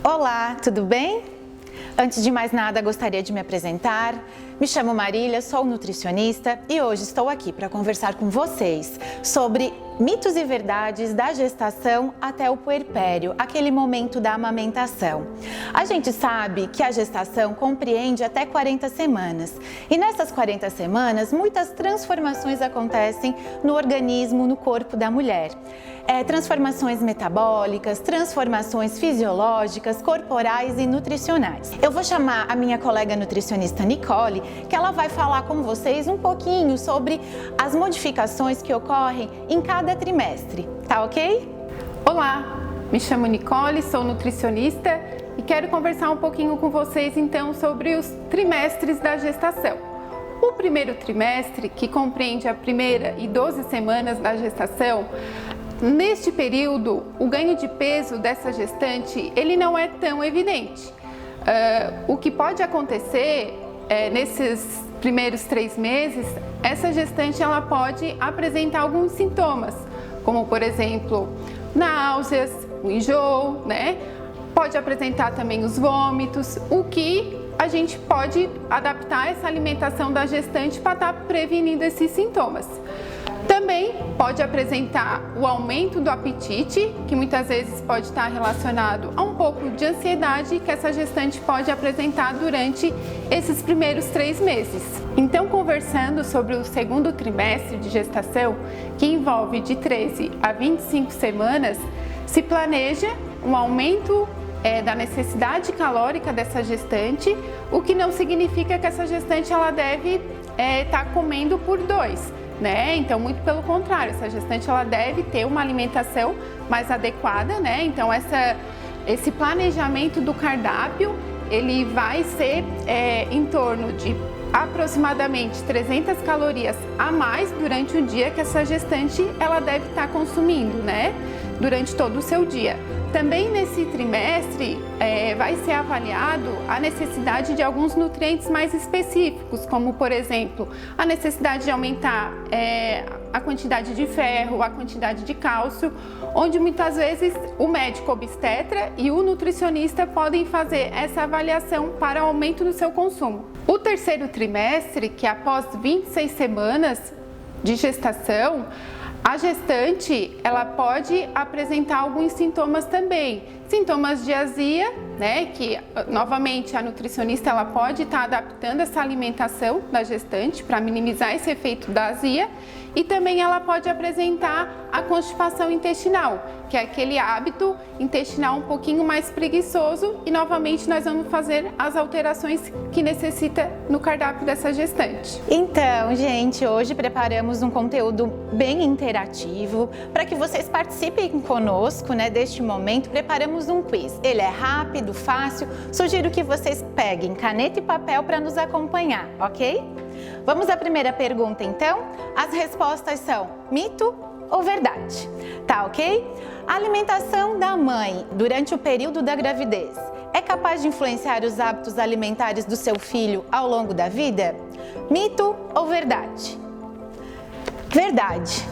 Olá, tudo bem? Antes de mais nada, gostaria de me apresentar. Me chamo Marília, sou nutricionista e hoje estou aqui para conversar com vocês sobre mitos e verdades da gestação até o puerpério, aquele momento da amamentação. A gente sabe que a gestação compreende até 40 semanas e nessas 40 semanas muitas transformações acontecem no organismo, no corpo da mulher. Transformações metabólicas, transformações fisiológicas, corporais e nutricionais. Eu vou chamar a minha colega nutricionista Nicole, que ela vai falar com vocês um pouquinho sobre as modificações que ocorrem em cada trimestre, tá ok? Olá, me chamo Nicole, sou nutricionista e quero conversar um pouquinho com vocês então sobre os trimestres da gestação. O primeiro trimestre, que compreende a primeira e 12 semanas da gestação, neste período, o ganho de peso dessa gestante, ele não é tão evidente. O que pode acontecer nesses primeiros 3 meses, essa gestante ela pode apresentar alguns sintomas, como por exemplo, náuseas, o enjoo, né? Pode apresentar também os vômitos, o que a gente pode adaptar essa alimentação da gestante para estar prevenindo esses sintomas. Também pode apresentar o aumento do apetite, que muitas vezes pode estar relacionado a um pouco de ansiedade que essa gestante pode apresentar durante esses primeiros 3 meses. Então, conversando sobre o segundo trimestre de gestação, que envolve de 13 a 25 semanas, se planeja um aumento da necessidade calórica dessa gestante, o que não significa que essa gestante ela deve estar comendo por 2. Né? Então, muito pelo contrário, essa gestante ela deve ter uma alimentação mais adequada, né? Então, esse planejamento do cardápio, ele vai ser em torno de aproximadamente 300 calorias a mais durante o dia que essa gestante ela deve estar consumindo, né? Durante todo o seu dia. Também nesse trimestre vai ser avaliado a necessidade de alguns nutrientes mais específicos, como por exemplo, a necessidade de aumentar a quantidade de ferro, a quantidade de cálcio, onde muitas vezes o médico obstetra e o nutricionista podem fazer essa avaliação para aumento do seu consumo. O terceiro trimestre, que é após 26 semanas de gestação, a gestante, ela pode apresentar alguns sintomas também, sintomas de azia, né, que novamente a nutricionista ela pode estar adaptando essa alimentação da gestante para minimizar esse efeito da azia, e também ela pode apresentar a constipação intestinal, que é aquele hábito intestinal um pouquinho mais preguiçoso, e novamente nós vamos fazer as alterações que necessita no cardápio dessa gestante. Então, gente, hoje preparamos um conteúdo bem interativo para que vocês participem conosco, né, deste momento. Preparamos um quiz. Ele é rápido, fácil. Sugiro que vocês peguem caneta e papel para nos acompanhar, ok? Vamos à primeira pergunta, então. As respostas são mito ou verdade, tá ok? A alimentação da mãe durante o período da gravidez é capaz de influenciar os hábitos alimentares do seu filho ao longo da vida? Mito ou verdade? Verdade.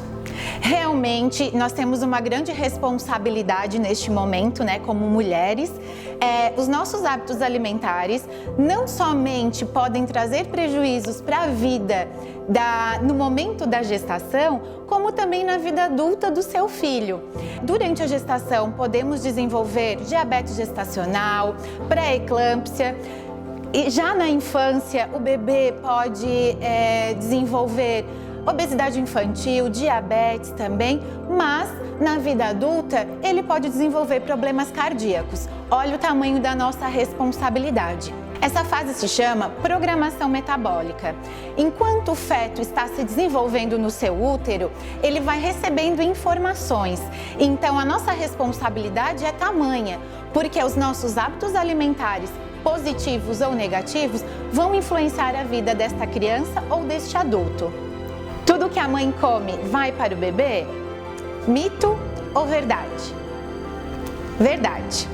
Realmente, nós temos uma grande responsabilidade neste momento, né, como mulheres. Os nossos hábitos alimentares não somente podem trazer prejuízos para a vida no momento da gestação, como também na vida adulta do seu filho. Durante a gestação, podemos desenvolver diabetes gestacional, pré-eclâmpsia. E já na infância, o bebê pode desenvolver obesidade infantil, diabetes também, mas na vida adulta ele pode desenvolver problemas cardíacos. Olha o tamanho da nossa responsabilidade. Essa fase se chama programação metabólica. Enquanto o feto está se desenvolvendo no seu útero, ele vai recebendo informações. Então a nossa responsabilidade é tamanha, porque os nossos hábitos alimentares, positivos ou negativos, vão influenciar a vida desta criança ou deste adulto. Tudo que a mãe come vai para o bebê? Mito ou verdade? Verdade.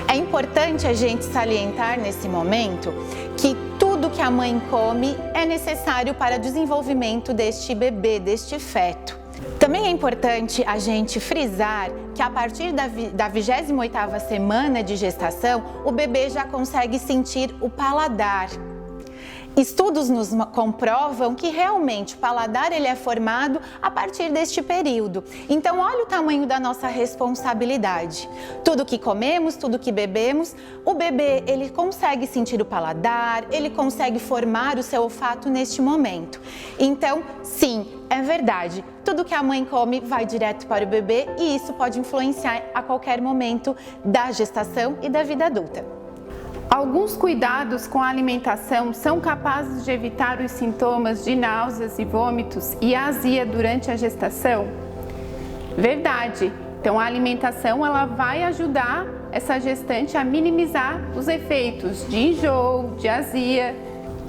É importante a gente salientar nesse momento que tudo que a mãe come é necessário para o desenvolvimento deste bebê, deste feto. Também é importante a gente frisar que a partir da 28ª semana de gestação, o bebê já consegue sentir o paladar. Estudos nos comprovam que realmente o paladar ele é formado a partir deste período. Então, olha o tamanho da nossa responsabilidade. Tudo que comemos, tudo que bebemos, o bebê ele consegue sentir o paladar, ele consegue formar o seu olfato neste momento. Então, sim, é verdade. Tudo que a mãe come vai direto para o bebê e isso pode influenciar a qualquer momento da gestação e da vida adulta. Alguns cuidados com a alimentação são capazes de evitar os sintomas de náuseas e vômitos e azia durante a gestação? Verdade. Então, a alimentação ela vai ajudar essa gestante a minimizar os efeitos de enjoo, de azia.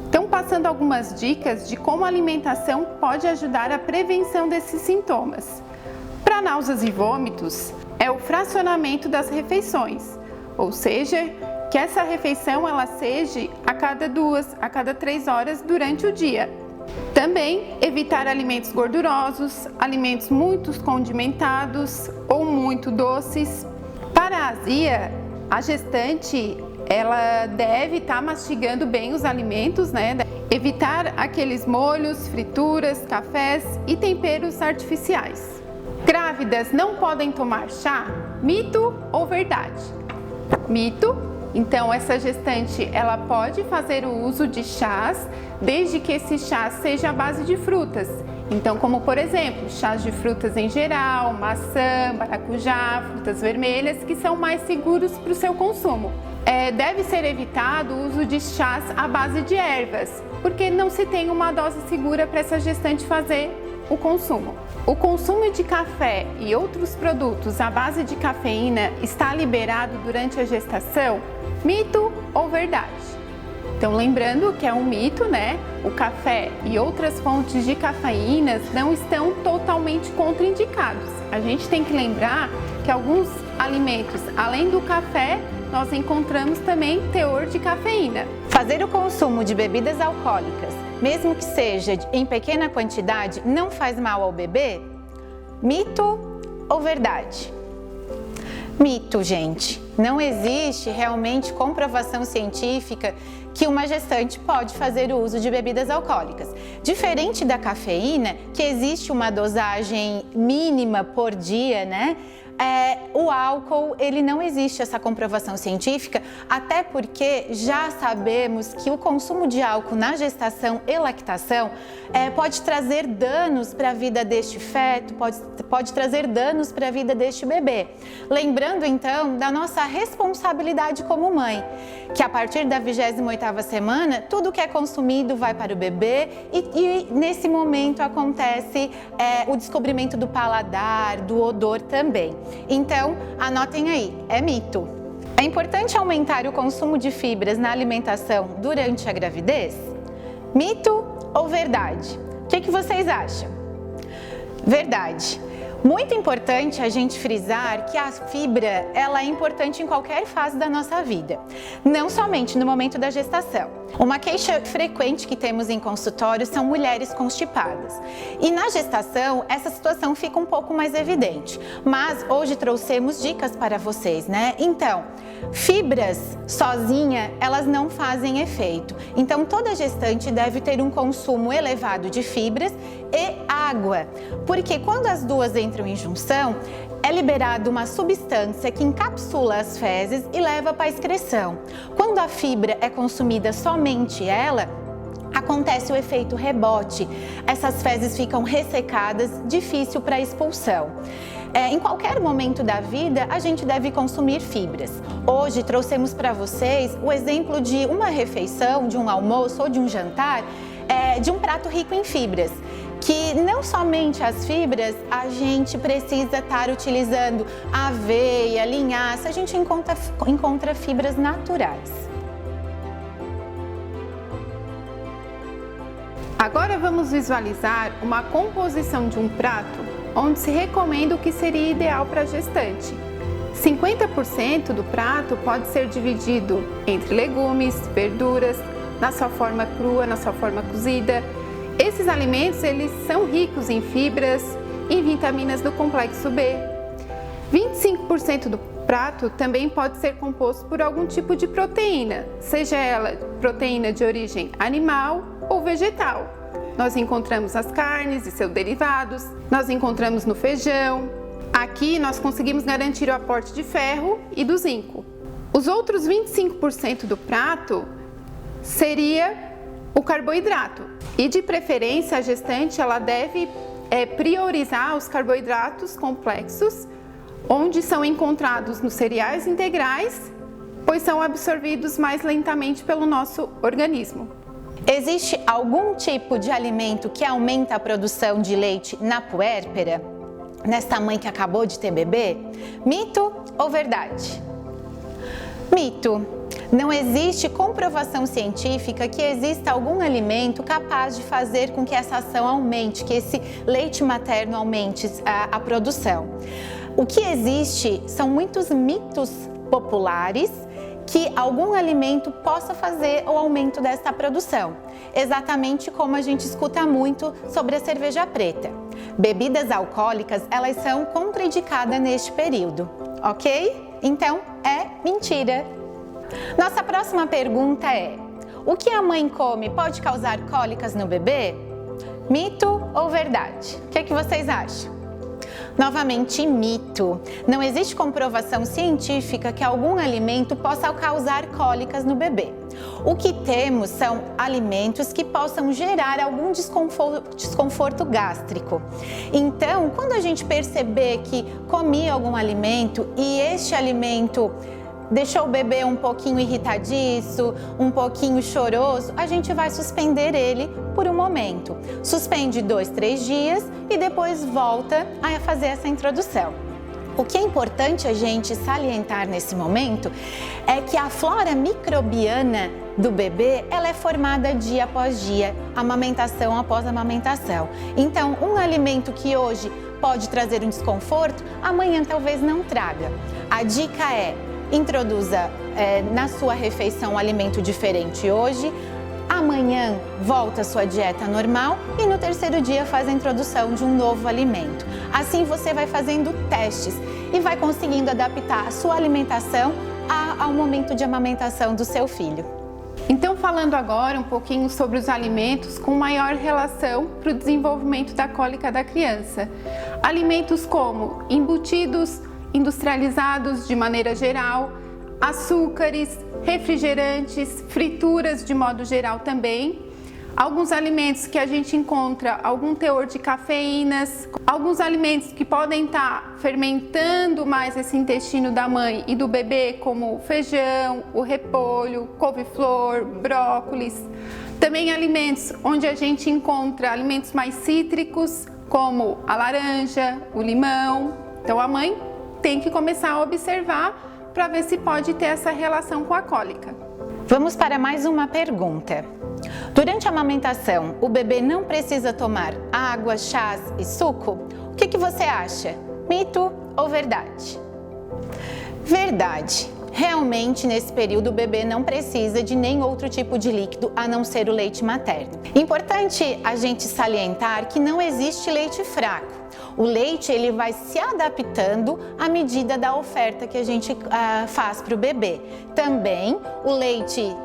Então, passando algumas dicas de como a alimentação pode ajudar a prevenção desses sintomas. Para náuseas e vômitos, é o fracionamento das refeições, ou seja, que essa refeição ela seja a cada 2, a cada 3 horas durante o dia. Também evitar alimentos gordurosos, alimentos muito condimentados ou muito doces. Para a azia, a gestante ela deve estar mastigando bem os alimentos, né? Evitar aqueles molhos, frituras, cafés e temperos artificiais. Grávidas não podem tomar chá? Mito ou verdade? Mito. Então, essa gestante, ela pode fazer o uso de chás, desde que esse chá seja à base de frutas. Então, como por exemplo, chás de frutas em geral, maçã, maracujá, frutas vermelhas, que são mais seguros para o seu consumo. Deve ser evitado o uso de chás à base de ervas, porque não se tem uma dose segura para essa gestante fazer o consumo. O consumo de café e outros produtos à base de cafeína está liberado durante a gestação? Mito ou verdade? Então, lembrando que é um mito, né? O café e outras fontes de cafeínas não estão totalmente contraindicados. A gente tem que lembrar que alguns alimentos, além do café, nós encontramos também teor de cafeína. Fazer o consumo de bebidas alcoólicas, mesmo que seja em pequena quantidade, não faz mal ao bebê? Mito ou verdade? Mito, gente. Não existe realmente comprovação científica que uma gestante pode fazer o uso de bebidas alcoólicas. Diferente da cafeína, que existe uma dosagem mínima por dia, né? O álcool, ele não existe essa comprovação científica, até porque já sabemos que o consumo de álcool na gestação e lactação pode trazer danos para a vida deste feto, pode trazer danos para a vida deste bebê. Lembrando então da nossa responsabilidade como mãe, que a partir da 28ª semana, tudo que é consumido vai para o bebê e nesse momento acontece o descobrimento do paladar, do odor também. Então, anotem aí, é mito. É importante aumentar o consumo de fibras na alimentação durante a gravidez? Mito ou verdade? O que vocês acham? Verdade. Muito importante a gente frisar que a fibra ela é importante em qualquer fase da nossa vida, não somente no momento da gestação. Uma queixa frequente que temos em consultório são mulheres constipadas. E na gestação, essa situação fica um pouco mais evidente. Mas hoje trouxemos dicas para vocês, né? Então, fibras sozinha, elas não fazem efeito. Então, toda gestante deve ter um consumo elevado de fibras e água. Porque quando as duas entram em junção, é liberada uma substância que encapsula as fezes e leva para a excreção. Quando a fibra é consumida somente ela, acontece o efeito rebote. Essas fezes ficam ressecadas, difícil para expulsão. Em qualquer momento da vida, a gente deve consumir fibras. Hoje trouxemos para vocês o exemplo de uma refeição, de um almoço ou de um jantar, de um prato rico em fibras. Que não somente as fibras, a gente precisa estar utilizando aveia, linhaça, a gente encontra fibras naturais. Agora vamos visualizar uma composição de um prato onde se recomenda o que seria ideal para a gestante. 50% do prato pode ser dividido entre legumes, verduras, na sua forma crua, na sua forma cozida. Esses alimentos eles são ricos em fibras e vitaminas do complexo B. 25% do prato também pode ser composto por algum tipo de proteína, seja ela proteína de origem animal ou vegetal. Nós encontramos as carnes e seus derivados, nós encontramos no feijão. Aqui nós conseguimos garantir o aporte de ferro e do zinco. Os outros 25% do prato seria o carboidrato. E de preferência a gestante ela deve priorizar os carboidratos complexos, onde são encontrados nos cereais integrais, pois são absorvidos mais lentamente pelo nosso organismo. Existe algum tipo de alimento que aumenta a produção de leite na puérpera? Nesta mãe que acabou de ter bebê? Mito ou verdade? Mito. Não existe comprovação científica que exista algum alimento capaz de fazer com que essa ação aumente, que esse leite materno aumente a produção. O que existe são muitos mitos populares que algum alimento possa fazer o aumento dessa produção, exatamente como a gente escuta muito sobre a cerveja preta. Bebidas alcoólicas, elas são contraindicadas neste período, ok? Então, é mentira. Nossa próxima pergunta é: o que a mãe come pode causar cólicas no bebê? Mito ou verdade? O que vocês acham? Novamente, mito. Não existe comprovação científica que algum alimento possa causar cólicas no bebê. O que temos são alimentos que possam gerar algum desconforto gástrico. Então, quando a gente perceber que comi algum alimento e este alimento deixou o bebê um pouquinho irritadiço, um pouquinho choroso, a gente vai suspender ele por um momento. Suspende 2, 3 dias e depois volta a fazer essa introdução. O que é importante a gente salientar nesse momento é que a flora microbiana do bebê, ela é formada dia após dia, amamentação após amamentação. Então, um alimento que hoje pode trazer um desconforto, amanhã talvez não traga. A dica é: introduza na sua refeição um alimento diferente hoje, amanhã volta a sua dieta normal e no terceiro dia faz a introdução de um novo alimento. Assim você vai fazendo testes e vai conseguindo adaptar a sua alimentação ao momento de amamentação do seu filho. Então, falando agora um pouquinho sobre os alimentos com maior relação para o desenvolvimento da cólica da criança. Alimentos como embutidos, industrializados de maneira geral, açúcares, refrigerantes, frituras de modo geral também, alguns alimentos que a gente encontra algum teor de cafeínas, alguns alimentos que podem estar fermentando mais esse intestino da mãe e do bebê, como o feijão, o repolho, couve-flor, brócolis. Também alimentos onde a gente encontra alimentos mais cítricos, como a laranja, o limão. Então a mãe tem que começar a observar para ver se pode ter essa relação com a cólica. Vamos para mais uma pergunta. Durante a amamentação, o bebê não precisa tomar água, chás e suco? O que você acha? Mito ou verdade? Verdade. Realmente, nesse período, o bebê não precisa de nem outro tipo de líquido a não ser o leite materno. Importante a gente salientar que não existe leite fraco. O leite ele vai se adaptando à medida da oferta que a gente faz para o bebê. Também o leite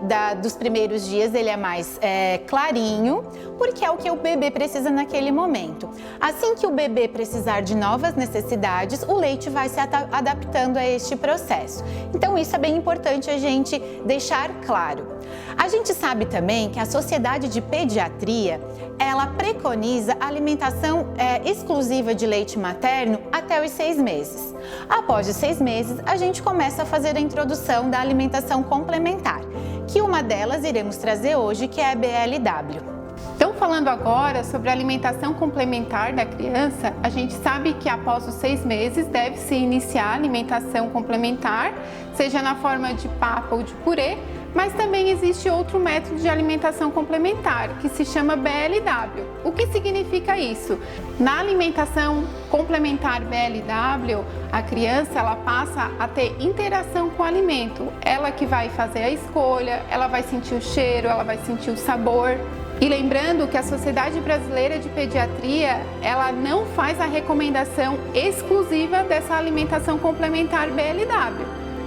dos primeiros dias ele é mais clarinho, porque é o que o bebê precisa naquele momento. Assim que o bebê precisar de novas necessidades, o leite vai se adaptando a este processo. Então isso é bem importante a gente deixar claro. A gente sabe também que a Sociedade de Pediatria, ela preconiza a alimentação exclusiva de leite materno até os 6 meses. Após os 6 meses, a gente começa a fazer a introdução da alimentação complementar, que uma delas iremos trazer hoje, que é a BLW. Então, falando agora sobre a alimentação complementar da criança, a gente sabe que após os 6 meses deve-se iniciar a alimentação complementar, seja na forma de papa ou de purê, Mas também existe outro método de alimentação complementar, que se chama BLW. O que significa isso? Na alimentação complementar BLW, a criança ela passa a ter interação com o alimento. Ela que vai fazer a escolha, ela vai sentir o cheiro, ela vai sentir o sabor. E lembrando que a Sociedade Brasileira de Pediatria, ela não faz a recomendação exclusiva dessa alimentação complementar BLW,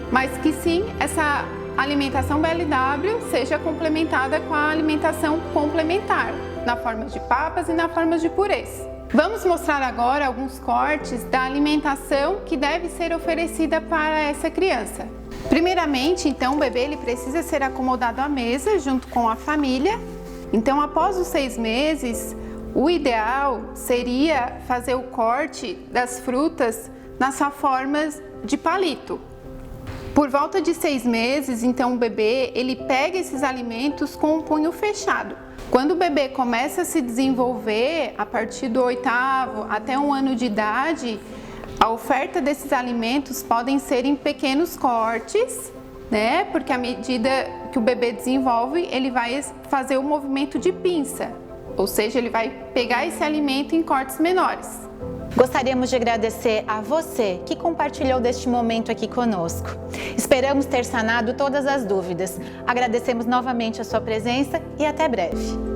mas que sim, essa alimentação BLW seja complementada com a alimentação complementar, na forma de papas e na forma de purês. Vamos mostrar agora alguns cortes da alimentação que deve ser oferecida para essa criança. Primeiramente, então, o bebê ele precisa ser acomodado à mesa junto com a família. Então, após os 6 meses, o ideal seria fazer o corte das frutas na sua forma de palito. Por volta de 6 meses, então o bebê ele pega esses alimentos com o punho fechado. Quando o bebê começa a se desenvolver, a partir do 8º até 1 ano de idade, a oferta desses alimentos podem ser em pequenos cortes, né? Porque à medida que o bebê desenvolve, ele vai fazer o movimento de pinça, ou seja, ele vai pegar esse alimento em cortes menores. Gostaríamos de agradecer a você que compartilhou deste momento aqui conosco. Esperamos ter sanado todas as dúvidas. Agradecemos novamente a sua presença e até breve.